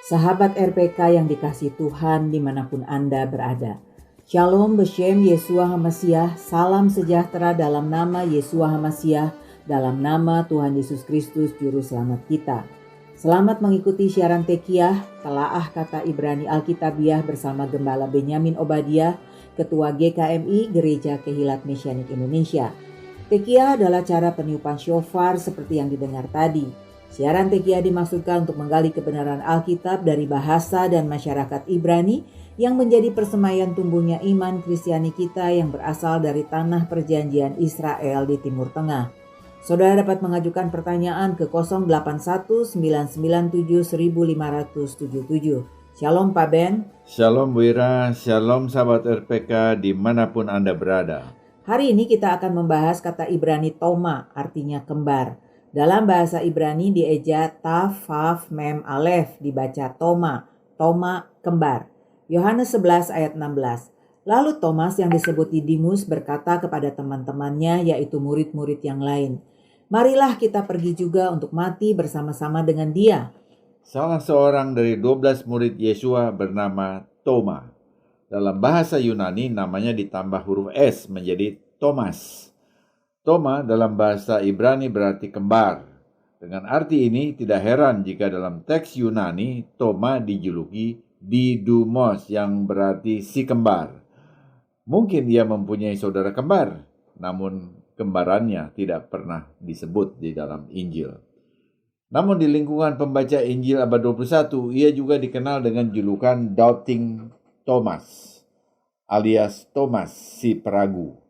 Sahabat RPK yang dikasihi Tuhan dimanapun Anda berada. Shalom Beshem Yeshua HaMasiah, salam sejahtera dalam nama Yeshua HaMasiah, dalam nama Tuhan Yesus Kristus Juru Selamat kita. Selamat mengikuti siaran Tekiyah, Telaah Kata Ibrani Alkitabiah bersama Gembala Benyamin Obadiah, Ketua GKMI Gereja Kehilat Mesianik Indonesia. Tekiyah adalah cara peniupan shofar seperti yang didengar tadi. Siaran Tekiyah dimaksudkan untuk menggali kebenaran Alkitab dari bahasa dan masyarakat Ibrani yang menjadi persemaian tumbuhnya iman Kristiani kita yang berasal dari tanah perjanjian Israel di Timur Tengah. Saudara dapat mengajukan pertanyaan ke 081-997-1577. Shalom Pak Ben. Shalom Bu Ira, shalom sahabat RPK dimanapun Anda berada. Hari ini kita akan membahas kata Ibrani Toma, artinya kembar. Dalam bahasa Ibrani dieja Taf, Faf, Mem, Alef, dibaca Toma, Toma kembar. Yohanes 11 ayat 16. Lalu Thomas yang disebut Didimus berkata kepada teman-temannya yaitu murid-murid yang lain, "Marilah kita pergi juga untuk mati bersama-sama dengan dia." Salah seorang dari 12 murid Yesua bernama Toma. Dalam bahasa Yunani namanya ditambah huruf S menjadi Thomas. Toma dalam bahasa Ibrani berarti kembar. Dengan arti ini tidak heran jika dalam teks Yunani Toma dijuluki Didumos yang berarti si kembar. Mungkin ia mempunyai saudara kembar, namun kembarannya tidak pernah disebut di dalam Injil. Namun di lingkungan pembaca Injil abad 21, ia juga dikenal dengan julukan Doubting Thomas alias Thomas si peragu.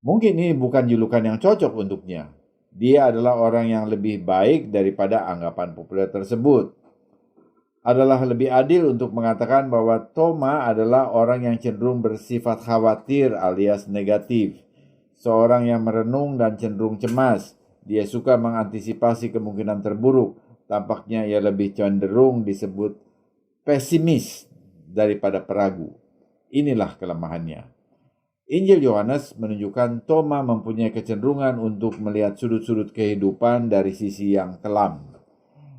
Mungkin ini bukan julukan yang cocok untuknya. Dia adalah orang yang lebih baik daripada anggapan populer tersebut. Adalah lebih adil untuk mengatakan bahwa Toma adalah orang yang cenderung bersifat khawatir alias negatif. Seorang yang merenung dan cenderung cemas. Dia suka mengantisipasi kemungkinan terburuk. Tampaknya ia lebih cenderung disebut pesimis daripada peragu. Inilah kelemahannya. Injil Yohanes menunjukkan Toma mempunyai kecenderungan untuk melihat sudut-sudut kehidupan dari sisi yang kelam.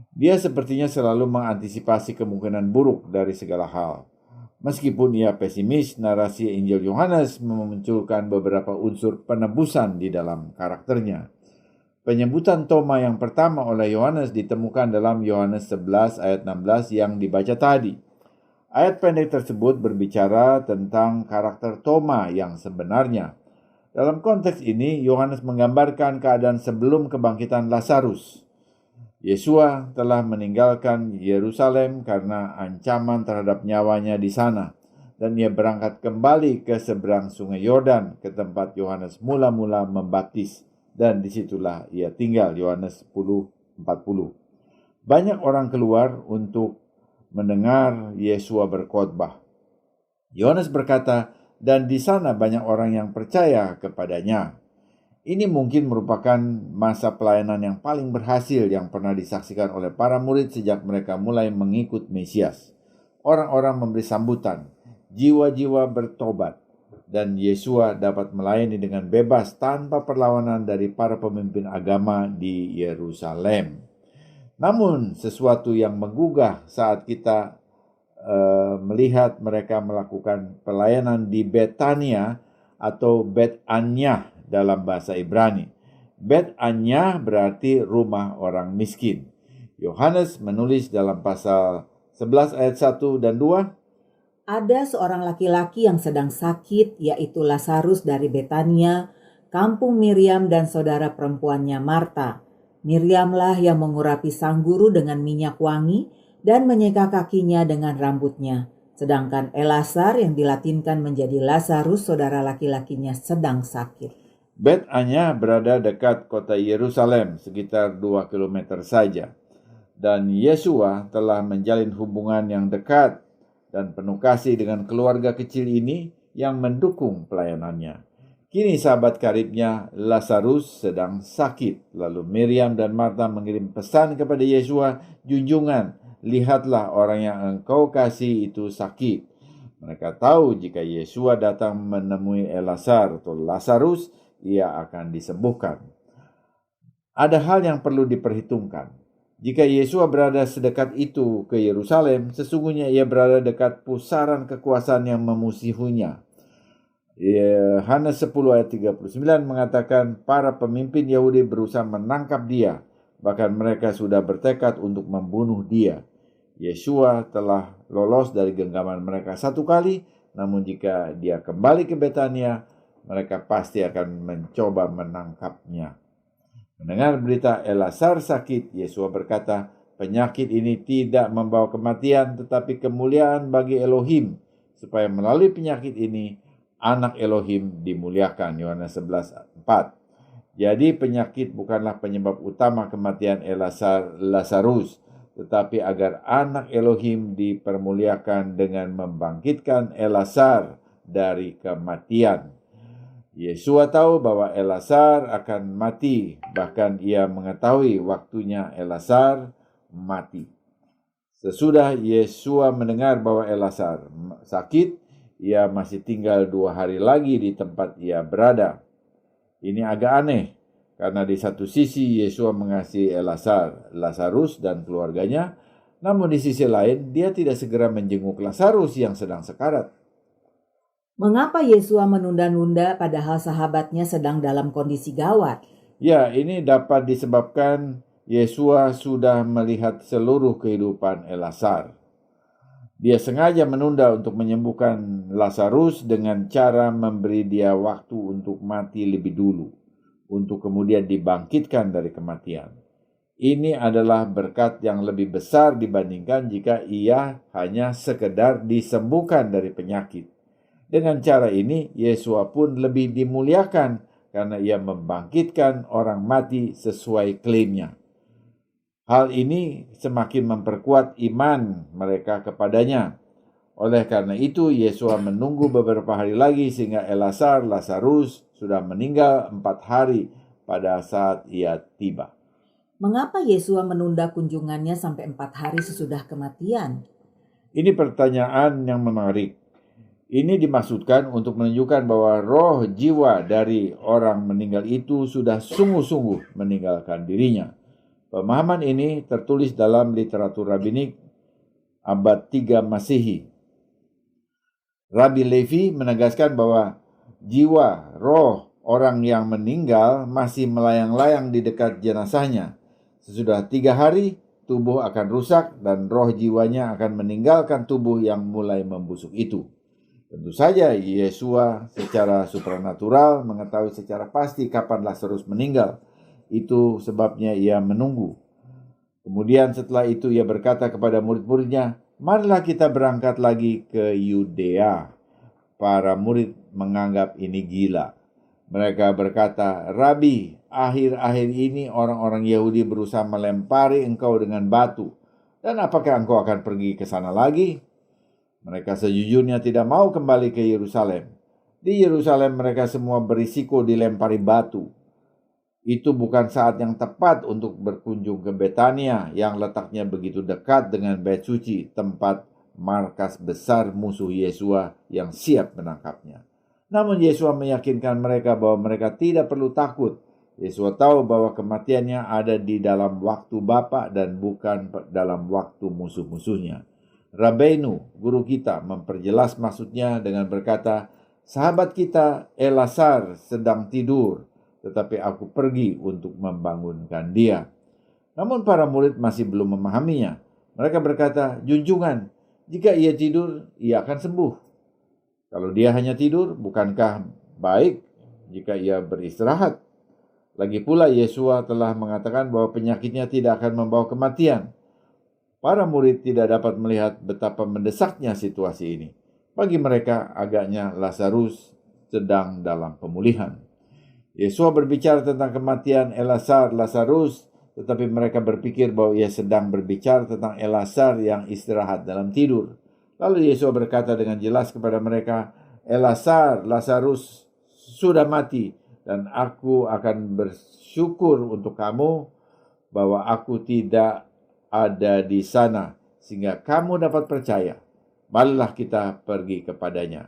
Dia sepertinya selalu mengantisipasi kemungkinan buruk dari segala hal. Meskipun ia pesimis, narasi Injil Yohanes memunculkan beberapa unsur penebusan di dalam karakternya. Penyebutan Toma yang pertama oleh Yohanes ditemukan dalam Yohanes 11 ayat 16 yang dibaca tadi. Ayat pendek tersebut berbicara tentang karakter Toma yang sebenarnya. Dalam konteks ini, Yohanes menggambarkan keadaan sebelum kebangkitan Lazarus. Yesua telah meninggalkan Yerusalem karena ancaman terhadap nyawanya di sana, dan ia berangkat kembali ke seberang sungai Yordan, ke tempat Yohanes mula-mula membaptis, dan disitulah ia tinggal, Yohanes 10:40. Banyak orang keluar untuk mendengar Yesua berkhotbah. Yohanes berkata, dan di sana banyak orang yang percaya kepadanya. Ini mungkin merupakan masa pelayanan yang paling berhasil yang pernah disaksikan oleh para murid sejak mereka mulai mengikut Mesias. Orang-orang memberi sambutan, jiwa-jiwa bertobat, dan Yesua dapat melayani dengan bebas tanpa perlawanan dari para pemimpin agama di Yerusalem. Namun sesuatu yang menggugah saat kita melihat mereka melakukan pelayanan di Betania atau Bet-Anyah dalam bahasa Ibrani. Bet-Anyah berarti rumah orang miskin. Yohanes menulis dalam pasal 11 ayat 1 dan 2. Ada seorang laki-laki yang sedang sakit, yaitu Lazarus dari Betania, kampung Miriam dan saudara perempuannya Marta. Miriamlah yang mengurapi sang guru dengan minyak wangi dan menyeka kakinya dengan rambutnya. Sedangkan Elazar yang dilatinkan menjadi Lazarus, saudara laki-lakinya sedang sakit. Betania berada dekat kota Yerusalem, sekitar 2 kilometer saja. Dan Yesua telah menjalin hubungan yang dekat dan penuh kasih dengan keluarga kecil ini yang mendukung pelayanannya. Kini sahabat karibnya Lazarus sedang sakit. Lalu Miriam dan Marta mengirim pesan kepada Yesua, "Junjungan, lihatlah orang yang engkau kasih itu sakit." Mereka tahu jika Yesua datang menemui Elazar atau Lazarus, ia akan disembuhkan. Ada hal yang perlu diperhitungkan. Jika Yesua berada sedekat itu ke Yerusalem, sesungguhnya ia berada dekat pusaran kekuasaan yang memusuhinya. Yohanes 10 ayat 39 mengatakan para pemimpin Yahudi berusaha menangkap dia, bahkan mereka sudah bertekad untuk membunuh dia. Yesua telah lolos dari genggaman mereka satu kali, namun jika dia kembali ke Betania, mereka pasti akan mencoba menangkapnya. Mendengar berita Elazar sakit, Yesua berkata, "Penyakit ini tidak membawa kematian, tetapi kemuliaan bagi Elohim, supaya melalui penyakit ini, anak Elohim dimuliakan." Yohanes 11:4. Jadi penyakit bukanlah penyebab utama kematian Lazarus, tetapi agar anak Elohim dipermuliakan dengan membangkitkan Elazar dari kematian. Yesua tahu bahwa Elazar akan mati, bahkan ia mengetahui waktunya Elazar mati. Sesudah Yesua mendengar bahwa Elazar sakit, ia masih tinggal 2 hari lagi di tempat ia berada. Ini agak aneh, karena di satu sisi Yesua mengasihi Lazarus dan keluarganya, namun di sisi lain dia tidak segera menjenguk Lazarus yang sedang sekarat. Mengapa Yesua menunda-nunda padahal sahabatnya sedang dalam kondisi gawat? Ya, ini dapat disebabkan Yesua sudah melihat seluruh kehidupan Elazar. Dia sengaja menunda untuk menyembuhkan Lazarus dengan cara memberi dia waktu untuk mati lebih dulu, untuk kemudian dibangkitkan dari kematian. Ini adalah berkat yang lebih besar dibandingkan jika ia hanya sekedar disembuhkan dari penyakit. Dengan cara ini, Yesua pun lebih dimuliakan karena ia membangkitkan orang mati sesuai klaimnya. Hal ini semakin memperkuat iman mereka kepadanya. Oleh karena itu, Yesua menunggu beberapa hari lagi sehingga Lazarus sudah meninggal 4 hari pada saat ia tiba. Mengapa Yesua menunda kunjungannya sampai 4 hari sesudah kematian? Ini pertanyaan yang menarik. Ini dimaksudkan untuk menunjukkan bahwa roh jiwa dari orang meninggal itu sudah sungguh-sungguh meninggalkan dirinya. Pemahaman ini tertulis dalam literatur rabbinik abad 3 Masehi. Rabbi Levi menegaskan bahwa jiwa roh orang yang meninggal masih melayang-layang di dekat jenazahnya. Sesudah 3 hari, tubuh akan rusak dan roh jiwanya akan meninggalkan tubuh yang mulai membusuk itu. Tentu saja Yesua secara supranatural mengetahui secara pasti kapan Lazarus meninggal. Itu sebabnya ia menunggu. Kemudian setelah itu ia berkata kepada murid-muridnya, "Marilah kita berangkat lagi ke Yudea." Para murid menganggap ini gila. Mereka berkata, "Rabi, akhir-akhir ini orang-orang Yahudi berusaha melempari engkau dengan batu. Dan apakah engkau akan pergi ke sana lagi?" Mereka sejujurnya tidak mau kembali ke Yerusalem. Di Yerusalem mereka semua berisiko dilempari batu. Itu bukan saat yang tepat untuk berkunjung ke Betania yang letaknya begitu dekat dengan Bait Suci, tempat markas besar musuh Yesua yang siap menangkapnya. Namun Yesua meyakinkan mereka bahwa mereka tidak perlu takut. Yesua tahu bahwa kematiannya ada di dalam waktu Bapa dan bukan dalam waktu musuh-musuhnya. Rabbeinu, guru kita, memperjelas maksudnya dengan berkata, "Sahabat kita Elazar sedang tidur, tetapi aku pergi untuk membangunkan dia." Namun para murid masih belum memahaminya. Mereka berkata, "Junjungan, jika ia tidur, ia akan sembuh. Kalau dia hanya tidur, bukankah baik jika ia beristirahat?" Lagi pula Yesua telah mengatakan bahwa penyakitnya tidak akan membawa kematian. Para murid tidak dapat melihat betapa mendesaknya situasi ini. Bagi mereka, agaknya Lazarus sedang dalam pemulihan. Yesua berbicara tentang kematian Lazarus, tetapi mereka berpikir bahwa ia sedang berbicara tentang Lazarus yang istirahat dalam tidur. Lalu Yesus berkata dengan jelas kepada mereka, Lazarus sudah mati, dan aku akan bersyukur untuk kamu bahwa aku tidak ada di sana, sehingga kamu dapat percaya. Marilah kita pergi kepadanya.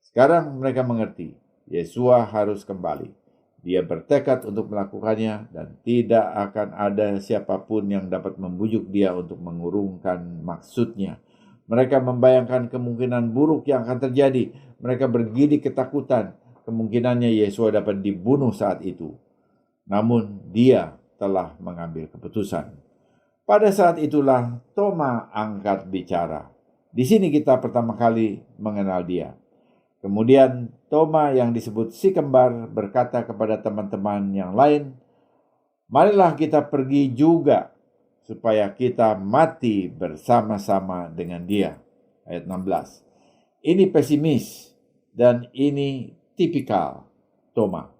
Sekarang mereka mengerti, Yesua harus kembali. Dia bertekad untuk melakukannya dan tidak akan ada siapapun yang dapat membujuk dia untuk mengurungkan maksudnya. Mereka membayangkan kemungkinan buruk yang akan terjadi. Mereka bergidik ketakutan. Kemungkinannya Yesua dapat dibunuh saat itu. Namun dia telah mengambil keputusan. Pada saat itulah Toma angkat bicara. Di sini kita pertama kali mengenal dia. Kemudian Toma yang disebut si kembar berkata kepada teman-teman yang lain, marilah kita pergi juga supaya kita mati bersama-sama dengan dia. Ayat 16. Ini pesimis dan ini tipikal Toma.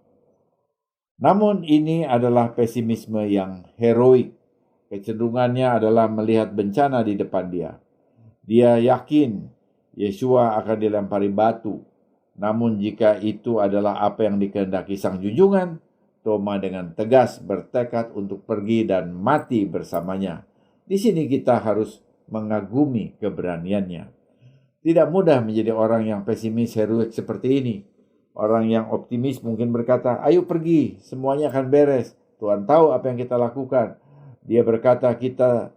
Namun ini adalah pesimisme yang heroik. Kecenderungannya adalah melihat bencana di depan dia. Dia yakin Yesua akan dilempari batu. Namun jika itu adalah apa yang dikehendaki Sang Junjungan, Toma dengan tegas bertekad untuk pergi dan mati bersamanya. Di sini kita harus mengagumi keberaniannya. Tidak mudah menjadi orang yang pesimis heroik seperti ini. Orang yang optimis mungkin berkata, ayo pergi, semuanya akan beres. Tuhan tahu apa yang kita lakukan. Dia berkata kita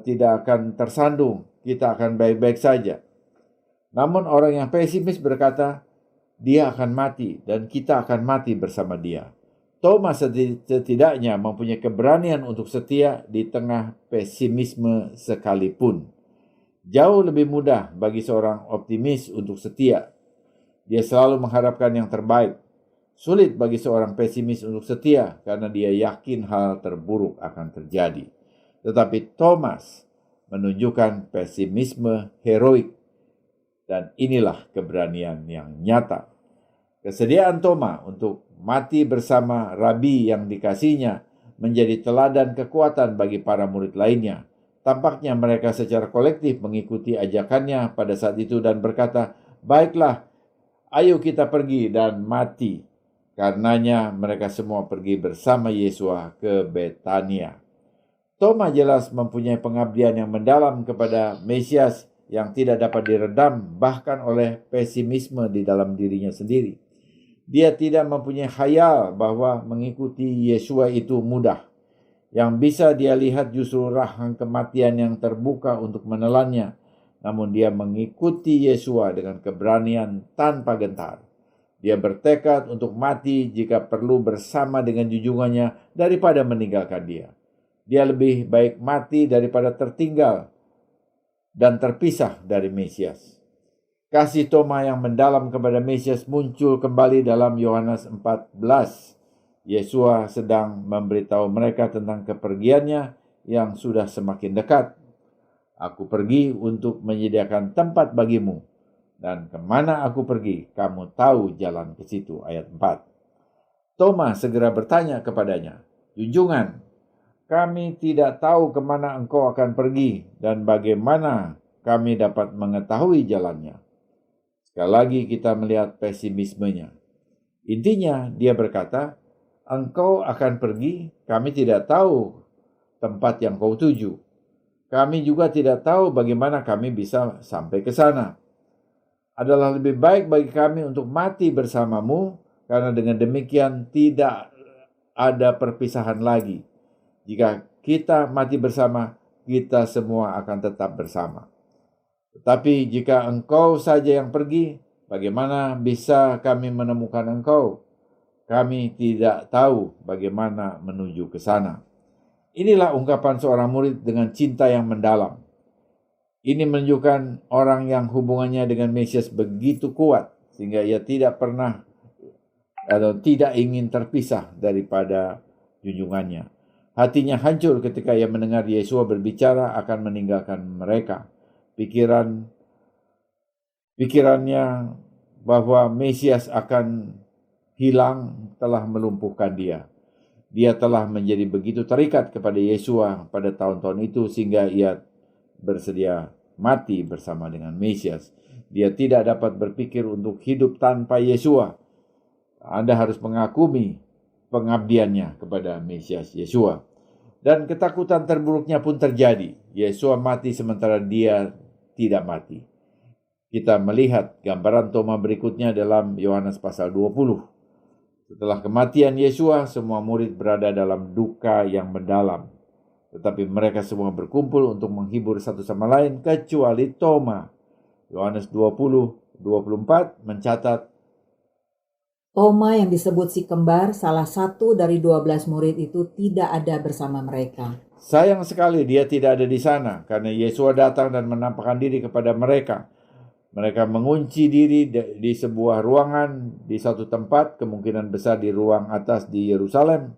tidak akan tersandung, kita akan baik-baik saja. Namun orang yang pesimis berkata, dia akan mati dan kita akan mati bersama dia. Toma setidaknya mempunyai keberanian untuk setia di tengah pesimisme sekalipun. Jauh lebih mudah bagi seorang optimis untuk setia. Dia selalu mengharapkan yang terbaik. Sulit bagi seorang pesimis untuk setia karena dia yakin hal terburuk akan terjadi. Tetapi Thomas menunjukkan pesimisme heroik. Dan inilah keberanian yang nyata. Kesediaan Toma untuk mati bersama Rabi yang dikasihnya menjadi teladan kekuatan bagi para murid lainnya. Tampaknya mereka secara kolektif mengikuti ajakannya pada saat itu dan berkata, baiklah, ayo kita pergi dan mati. Karenanya mereka semua pergi bersama Yesua ke Betania. Toma jelas mempunyai pengabdian yang mendalam kepada Mesias yang tidak dapat diredam bahkan oleh pesimisme di dalam dirinya sendiri. Dia tidak mempunyai khayal bahwa mengikuti Yesua itu mudah. Yang bisa dia lihat justru rahang kematian yang terbuka untuk menelannya. Namun dia mengikuti Yesua dengan keberanian tanpa gentar. Dia bertekad untuk mati jika perlu bersama dengan junjungannya daripada meninggalkan dia. Dia lebih baik mati daripada tertinggal dan terpisah dari Mesias. Kasih Toma yang mendalam kepada Mesias muncul kembali dalam Yohanes 14. Yesua sedang memberitahu mereka tentang kepergiannya yang sudah semakin dekat. Aku pergi untuk menyediakan tempat bagimu, dan kemana aku pergi, kamu tahu jalan ke situ. Ayat 4. Toma segera bertanya kepadanya, Junjungan, kami tidak tahu kemana engkau akan pergi dan bagaimana kami dapat mengetahui jalannya. Sekali lagi kita melihat pesimismenya. Intinya dia berkata, engkau akan pergi, kami tidak tahu tempat yang kau tuju. Kami juga tidak tahu bagaimana kami bisa sampai ke sana. Adalah lebih baik bagi kami untuk mati bersamamu, karena dengan demikian tidak ada perpisahan lagi. Jika kita mati bersama, kita semua akan tetap bersama. Tetapi jika engkau saja yang pergi, bagaimana bisa kami menemukan engkau? Kami tidak tahu bagaimana menuju ke sana. Inilah ungkapan seorang murid dengan cinta yang mendalam. Ini menunjukkan orang yang hubungannya dengan Mesias begitu kuat, sehingga ia tidak pernah atau tidak ingin terpisah daripada junjungannya. Hatinya hancur ketika ia mendengar Yesua berbicara akan meninggalkan mereka. Pikirannya bahwa Mesias akan hilang telah melumpuhkan dia. Dia telah menjadi begitu terikat kepada Yesua pada tahun-tahun itu sehingga ia bersedia mati bersama dengan Mesias. Dia tidak dapat berpikir untuk hidup tanpa Yesua. Anda harus mengakui pengabdiannya kepada Mesias Yesua. Dan ketakutan terburuknya pun terjadi. Yesua mati sementara dia tidak mati. Kita melihat gambaran Toma berikutnya dalam Yohanes pasal 20. Setelah kematian Yesua, semua murid berada dalam duka yang mendalam. Tetapi mereka semua berkumpul untuk menghibur satu sama lain kecuali Toma. Yohanes 20:24 mencatat, Toma yang disebut si kembar, salah satu dari 12 murid itu tidak ada bersama mereka. sayang sekali dia tidak ada di sana karena Yesua datang dan menampakkan diri kepada mereka. Mereka mengunci diri di sebuah ruangan di satu tempat, kemungkinan besar di ruang atas di Yerusalem.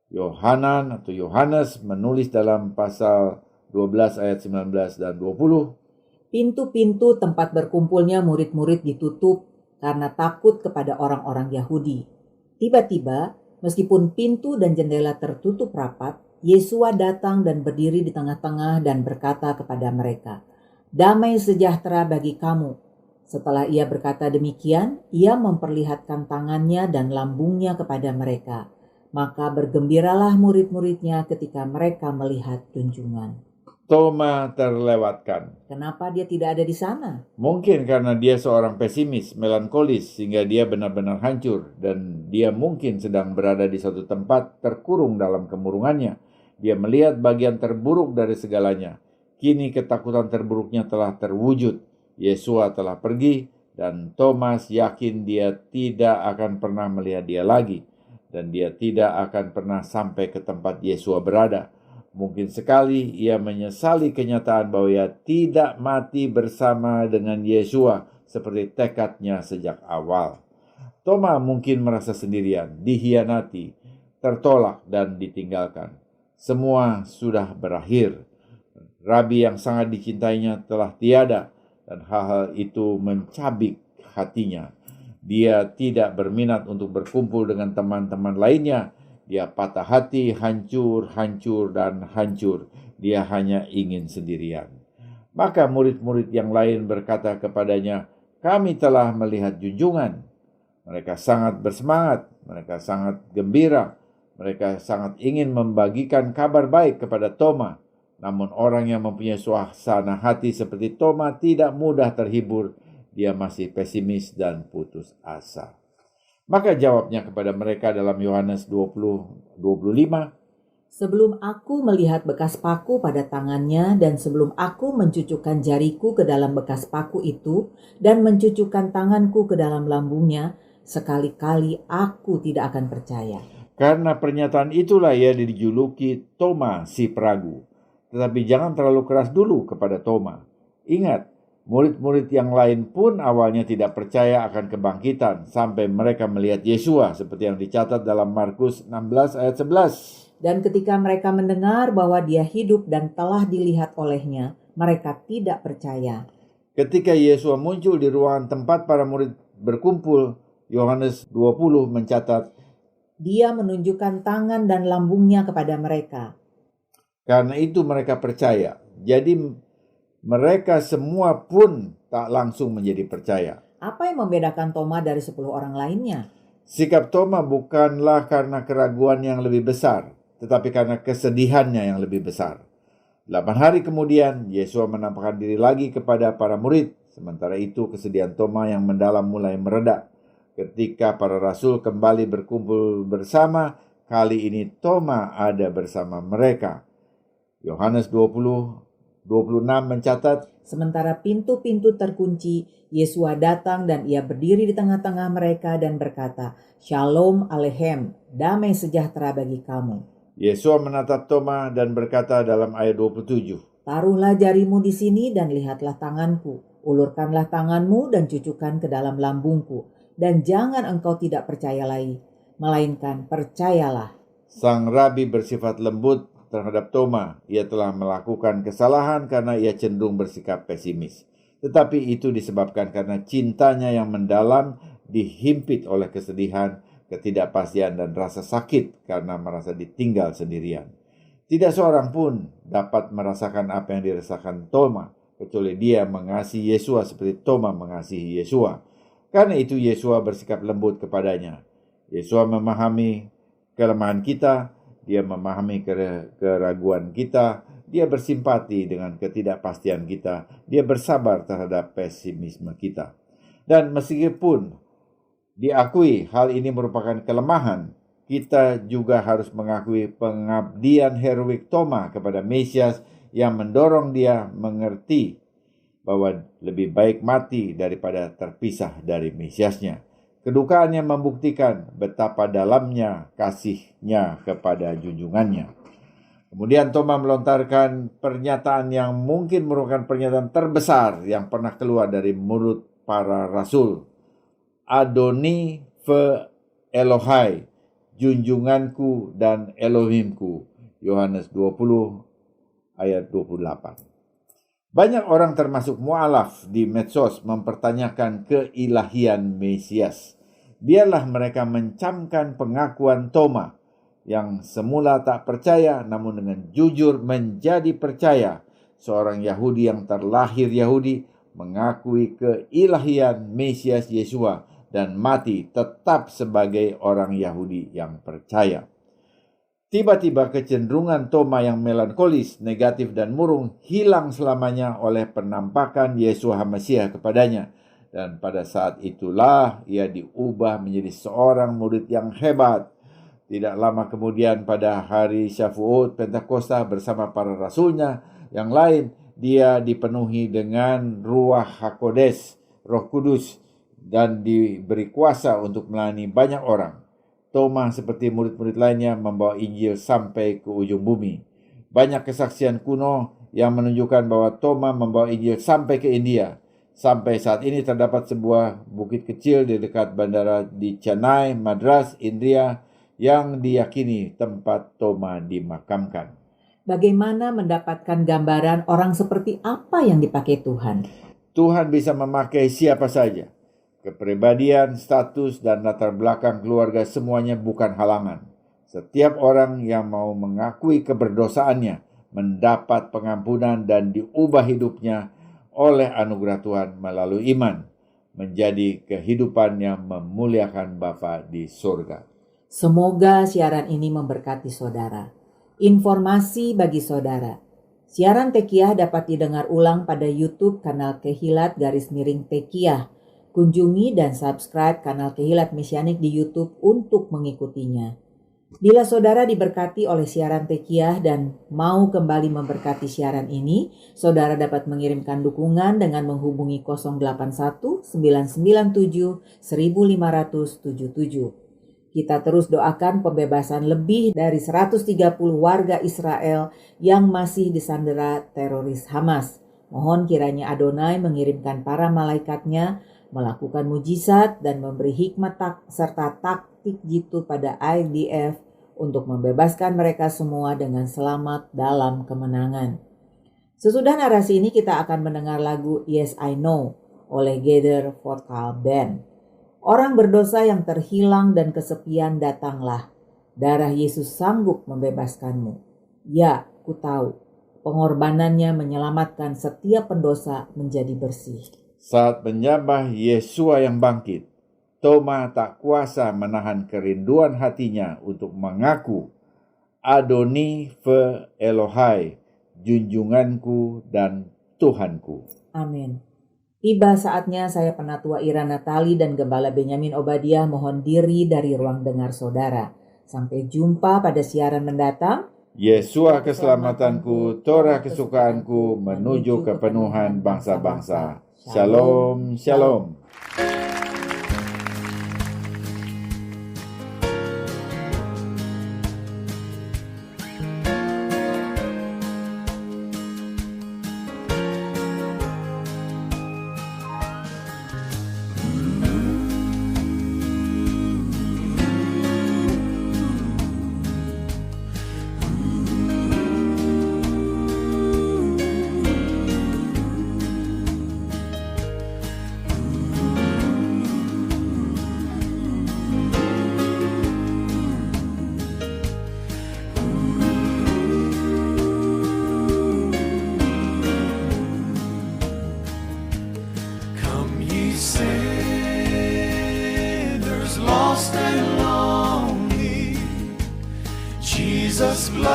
Yohanes menulis dalam pasal 12 ayat 19 dan 20. Pintu-pintu tempat berkumpulnya murid-murid ditutup karena takut kepada orang-orang Yahudi. Tiba-tiba, meskipun pintu dan jendela tertutup rapat, Yesua datang dan berdiri di tengah-tengah dan berkata kepada mereka, "Damai sejahtera bagi kamu." Setelah ia berkata demikian, ia memperlihatkan tangannya dan lambungnya kepada mereka. Maka bergembiralah murid-muridnya ketika mereka melihat junjungan. Toma terlewatkan. Kenapa dia tidak ada di sana? Mungkin karena dia seorang pesimis, melankolis, sehingga dia benar-benar hancur. Dan dia mungkin sedang berada di satu tempat terkurung dalam kemurungannya. Dia melihat bagian terburuk dari segalanya. Kini ketakutan terburuknya telah terwujud. Yesua telah pergi dan Thomas yakin dia tidak akan pernah melihat dia lagi. Dan dia tidak akan pernah sampai ke tempat Yesua berada. Mungkin sekali ia menyesali kenyataan bahwa ia tidak mati bersama dengan Yesua seperti tekadnya sejak awal. Toma mungkin merasa sendirian, dikhianati, tertolak dan ditinggalkan. Semua sudah berakhir. Rabi yang sangat dicintainya telah tiada dan hal-hal itu mencabik hatinya. Dia tidak berminat untuk berkumpul dengan teman-teman lainnya. Dia patah hati, hancur, dan hancur. Dia hanya ingin sendirian. Maka murid-murid yang lain berkata kepadanya, "Kami telah melihat junjungan." Mereka sangat bersemangat, mereka sangat gembira, mereka sangat ingin membagikan kabar baik kepada Toma. Namun orang yang mempunyai suasana hati seperti Toma tidak mudah terhibur. Dia masih pesimis dan putus asa. Maka jawabnya kepada mereka dalam Yohanes 20:25, "Sebelum aku melihat bekas paku pada tangannya dan sebelum aku mencucukkan jariku ke dalam bekas paku itu dan mencucukkan tanganku ke dalam lambungnya, sekali-kali aku tidak akan percaya." Karena pernyataan itulah ia dijuluki Toma si peragu. Tetapi jangan terlalu keras dulu kepada Toma. Ingat, murid-murid yang lain pun awalnya tidak percaya akan kebangkitan sampai mereka melihat Yesua seperti yang dicatat dalam Markus 16 ayat 11. Dan ketika mereka mendengar bahwa dia hidup dan telah dilihat olehnya, mereka tidak percaya. Ketika Yesua muncul di ruangan tempat para murid berkumpul, Yohanes 20 mencatat, dia menunjukkan tangan dan lambungnya kepada mereka. Karena itu mereka percaya. Jadi mereka semua pun tak langsung menjadi percaya. Apa yang membedakan Toma dari 10 orang lainnya? Sikap Toma bukanlah karena keraguan yang lebih besar, tetapi karena kesedihannya yang lebih besar. 8 hari kemudian, Yesua menampakkan diri lagi kepada para murid. Sementara itu, kesedihan Toma yang mendalam mulai mereda. Ketika para rasul kembali berkumpul bersama, kali ini Toma ada bersama mereka. Yohanes 20:26 mencatat, sementara pintu-pintu terkunci, Yesua datang dan ia berdiri di tengah-tengah mereka dan berkata, "Shalom Aleichem, damai sejahtera bagi kamu." Yesua menatap Toma dan berkata dalam ayat 27, "Taruhlah jarimu di sini dan lihatlah tanganku. Ulurkanlah tanganmu dan cucukkan ke dalam lambungku. Dan jangan engkau tidak percaya lagi, melainkan percayalah." Sang Rabi bersifat lembut terhadap Toma. Ia telah melakukan kesalahan karena ia cenderung bersikap pesimis. Tetapi itu disebabkan karena cintanya yang mendalam dihimpit oleh kesedihan, ketidakpastian, dan rasa sakit karena merasa ditinggal sendirian. Tidak seorang pun dapat merasakan apa yang dirasakan Toma, kecuali dia mengasihi Yesua seperti Toma mengasihi Yesua. Karena itu Yesua bersikap lembut kepadanya. Yesua memahami kelemahan kita, dia memahami keraguan kita, dia bersimpati dengan ketidakpastian kita, dia bersabar terhadap pesimisme kita. Dan meskipun diakui hal ini merupakan kelemahan, kita juga harus mengakui pengabdian heroik Toma kepada Mesias yang mendorong dia mengerti bahwa lebih baik mati daripada terpisah dari Mesiasnya. Kedukaannya membuktikan betapa dalamnya kasihnya kepada junjungannya. Kemudian Toma melontarkan pernyataan yang mungkin merupakan pernyataan terbesar yang pernah keluar dari mulut para rasul. Adoni ve Elohai, junjunganku dan Elohimku. Yohanes 20 ayat 28. Banyak orang termasuk mu'alaf di medsos mempertanyakan keilahian Mesias. Biarlah mereka mencamkan pengakuan Toma yang semula tak percaya namun dengan jujur menjadi percaya. Seorang Yahudi yang terlahir Yahudi mengakui keilahian Mesias Yesua dan mati tetap sebagai orang Yahudi yang percaya. Tiba-tiba kecenderungan Toma yang melankolis, negatif dan murung hilang selamanya oleh penampakan Yesua HaMasiah kepadanya. Dan pada saat itulah ia diubah menjadi seorang murid yang hebat. Tidak lama kemudian pada hari Syafuot Pentakosta bersama para rasulnya yang lain, dia dipenuhi dengan Ruach HaKodes, Roh Kudus, dan diberi kuasa untuk melayani banyak orang. Toma seperti murid-murid lainnya membawa Injil sampai ke ujung bumi. Banyak kesaksian kuno yang menunjukkan bahwa Toma membawa Injil sampai ke India. Sampai saat ini terdapat sebuah bukit kecil di dekat bandara di Chennai, Madras, India, yang diyakini tempat Toma dimakamkan. Bagaimana mendapatkan gambaran orang seperti apa yang dipakai Tuhan? Tuhan bisa memakai siapa saja. Kepribadian, status, dan latar belakang keluarga semuanya bukan halangan. Setiap orang yang mau mengakui keberdosaannya mendapat pengampunan dan diubah hidupnya oleh anugerah Tuhan melalui iman menjadi kehidupan yang memuliakan Bapa di surga. Semoga siaran ini memberkati saudara. Informasi bagi saudara. Siaran Tekiyah dapat didengar ulang pada YouTube kanal Kehilat_Tekiyah. Kunjungi dan subscribe kanal Kehilat Mesianik di YouTube untuk mengikutinya. Bila saudara diberkati oleh siaran Tekiyah dan mau kembali memberkati siaran ini, saudara dapat mengirimkan dukungan dengan menghubungi 081 997 1577. Kita terus doakan pembebasan lebih dari 130 warga Israel yang masih disandera teroris Hamas. Mohon kiranya Adonai mengirimkan para malaikatnya melakukan mujizat dan memberi hikmat serta taktik jitu pada IDF untuk membebaskan mereka semua dengan selamat dalam kemenangan. Sesudah narasi ini kita akan mendengar lagu Yes I Know oleh Gather Vocal Band. Orang berdosa yang terhilang dan kesepian datanglah. Darah Yesus sanggup membebaskanmu. Ya, ku tahu. Pengorbanannya menyelamatkan setiap pendosa menjadi bersih. Saat menyembah Yesua yang bangkit, Toma tak kuasa menahan kerinduan hatinya untuk mengaku, Adoni ve Elohai, junjunganku dan Tuhanku. Amin. Tiba saatnya saya Penatua Ira Natali dan Gembala Benyamin Obadiah mohon diri dari ruang dengar saudara. Sampai jumpa pada siaran mendatang. Yesua keselamatanku, Torah kesukaanku, menuju kepenuhan bangsa-bangsa. Shalom, shalom. Jesus' blood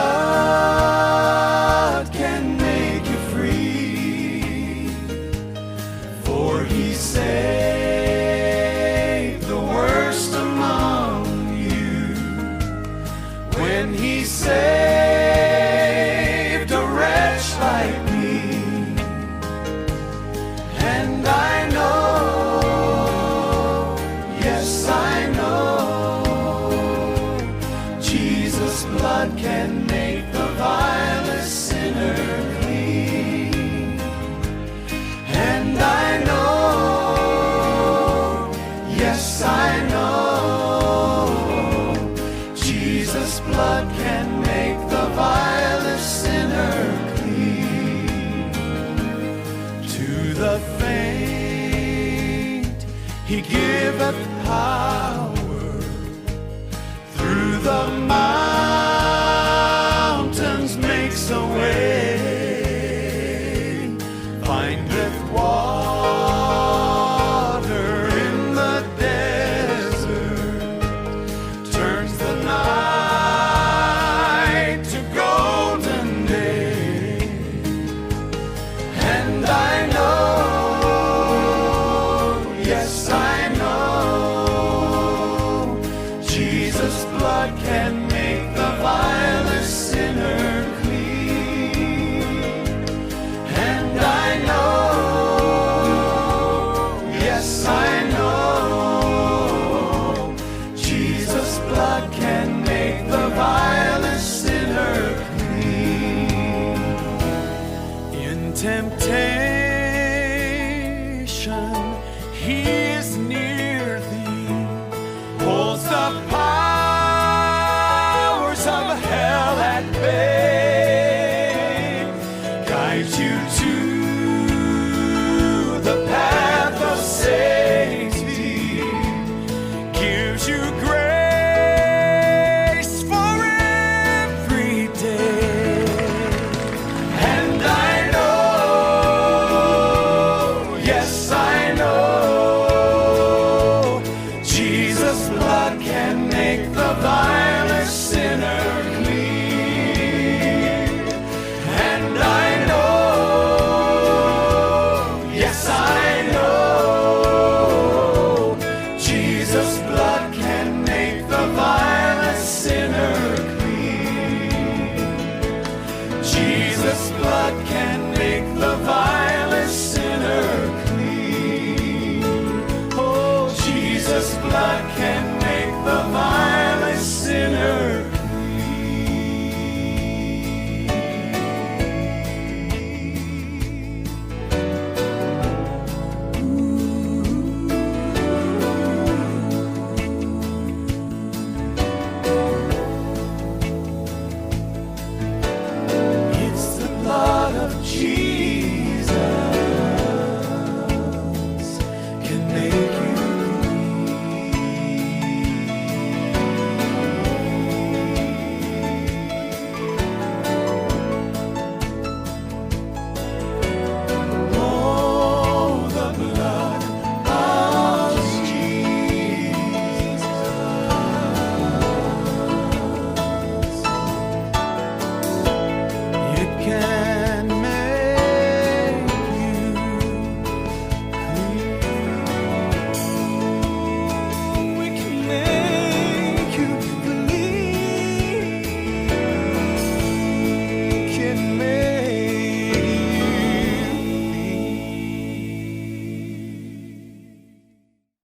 can make you free, for he saved the worst among you when he saved a wretch like me. And I know, yes I know, Jesus' blood can make the vilest sinner clean. And I know, yes I know, Jesus' blood can make the vilest sinner clean. To the faint he giveth power, through the mountains makes a way, findeth water in the desert, turns the night to golden day. And I know, yes I know, Jesus' blood can